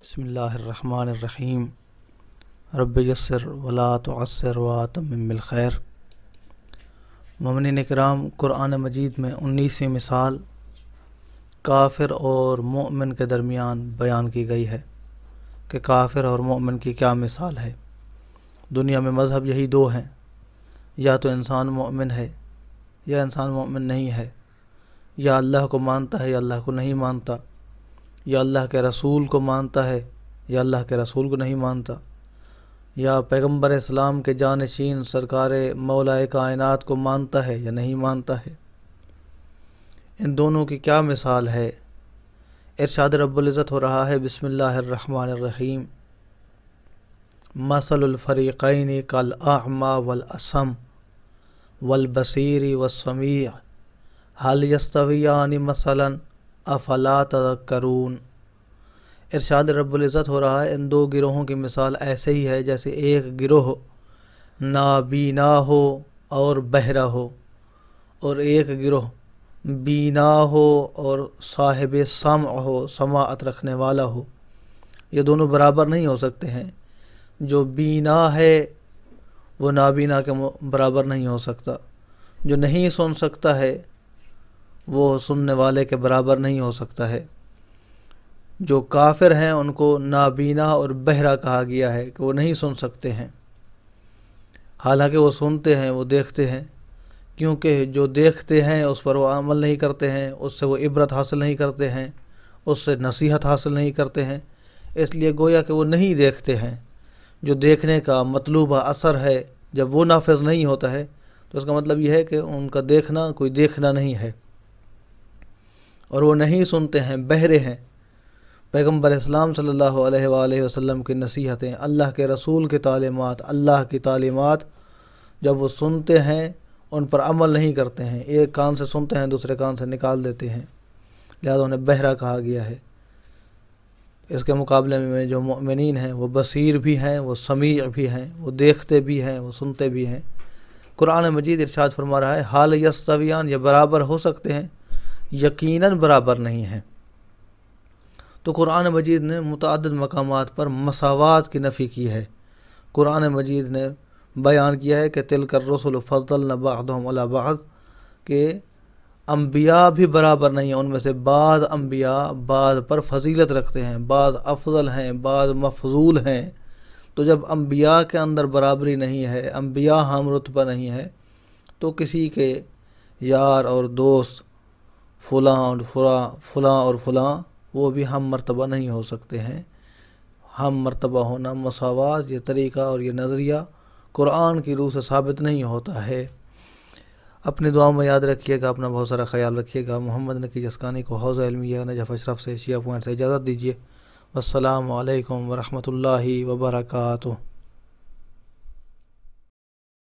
بسم اللہ الرحمن الرحیم رب یسر ولا تعسر واتمم بالخیر۔ مومنین اکرام، قرآن مجید میں 19ویں مثال کافر اور مومن کے درمیان بیان کی گئی ہے کہ کافر اور مومن کی کیا مثال ہے۔ دنیا میں مذہب یہی دو ہیں، یا تو انسان مومن ہے یا انسان مومن نہیں ہے، یا اللہ کو مانتا ہے یا اللہ کو نہیں مانتا، یا اللہ کے رسول کو مانتا ہے یا اللہ کے رسول کو نہیں مانتا، یا پیغمبر اسلام کے جانشین سرکار مولا کائنات کو مانتا ہے یا نہیں مانتا ہے۔ ان دونوں کی کیا مثال ہے؟ ارشاد رب العزت ہو رہا ہے، بسم اللہ الرحمن الرحیم، مثل الفریقین کالاعمی والاصم والبصیر والسمیع هل یستویان مثلا افلا تذکرون۔ ارشاد رب العزت ہو رہا ہے، ان دو گروہوں کی مثال ایسے ہی ہے جیسے ایک گروہ نابینا ہو اور بہرا ہو، اور ایک گروہ بینا ہو اور صاحب سمع ہو، سماعت رکھنے والا ہو۔ یہ دونوں برابر نہیں ہو سکتے ہیں۔ جو بینا ہے وہ نابینا کے برابر نہیں ہو سکتا، جو نہیں سن سکتا ہے وہ سننے والے کے برابر نہیں ہو سکتا ہے۔ جو کافر ہیں ان کو نابینا اور بہرا کہا گیا ہے کہ وہ نہیں سن سکتے ہیں، حالانکہ وہ سنتے ہیں، وہ دیکھتے ہیں، کیونکہ جو دیکھتے ہیں اس پر وہ عمل نہیں کرتے ہیں، اس سے وہ عبرت حاصل نہیں کرتے ہیں، اس سے نصیحت حاصل نہیں کرتے ہیں، اس لیے گویا کہ وہ نہیں دیکھتے ہیں۔ جو دیکھنے کا مطلوبہ اثر ہے جب وہ نافذ نہیں ہوتا ہے تو اس کا مطلب یہ ہے کہ ان کا دیکھنا کوئی دیکھنا نہیں ہے، اور وہ نہیں سنتے ہیں، بہرے ہیں۔ پیغمبر اسلام صلی اللہ علیہ وآلہ وسلم کی نصیحتیں، اللہ کے رسول کی تعلیمات، اللہ کی تعلیمات جب وہ سنتے ہیں ان پر عمل نہیں کرتے ہیں، ایک کان سے سنتے ہیں دوسرے کان سے نکال دیتے ہیں، لہذا انہیں بہرا کہا گیا ہے۔ اس کے مقابلے میں جو مؤمنین ہیں وہ بصیر بھی ہیں، وہ سمیع بھی ہیں، وہ دیکھتے بھی ہیں، وہ سنتے بھی ہیں۔ قرآن مجید ارشاد فرما رہا ہے، حال یستویان، یہ برابر ہو سکتے ہیں؟ یقیناً برابر نہیں ہیں۔ تو قرآن مجید نے متعدد مقامات پر مساوات کی نفی کی ہے۔ قرآن مجید نے بیان کیا ہے کہ تلک الرسل فضلنا بعضهم علی بعض، کہ انبیاء بھی برابر نہیں ہیں، ان میں سے بعض انبیاء بعض پر فضیلت رکھتے ہیں، بعض افضل ہیں، بعض مفضول ہیں۔ تو جب انبیاء کے اندر برابری نہیں ہے، انبیاء ہم رتبہ نہیں ہے، تو کسی کے یار اور دوست فلاں اور فلاں وہ بھی ہم مرتبہ نہیں ہو سکتے ہیں۔ ہم مرتبہ ہونا، مساوات، یہ طریقہ اور یہ نظریہ قرآن کی روح سے ثابت نہیں ہوتا ہے۔ اپنی دعاؤں میں یاد رکھیے گا، اپنا بہت سارا خیال رکھیے گا۔ محمد نقی جسکانی کو حوزہ علمیہ نجف اشرف سے شیعہ پوائنٹ سے اجازت دیجیے۔ والسلام علیکم ورحمۃ اللہ وبرکاتہ۔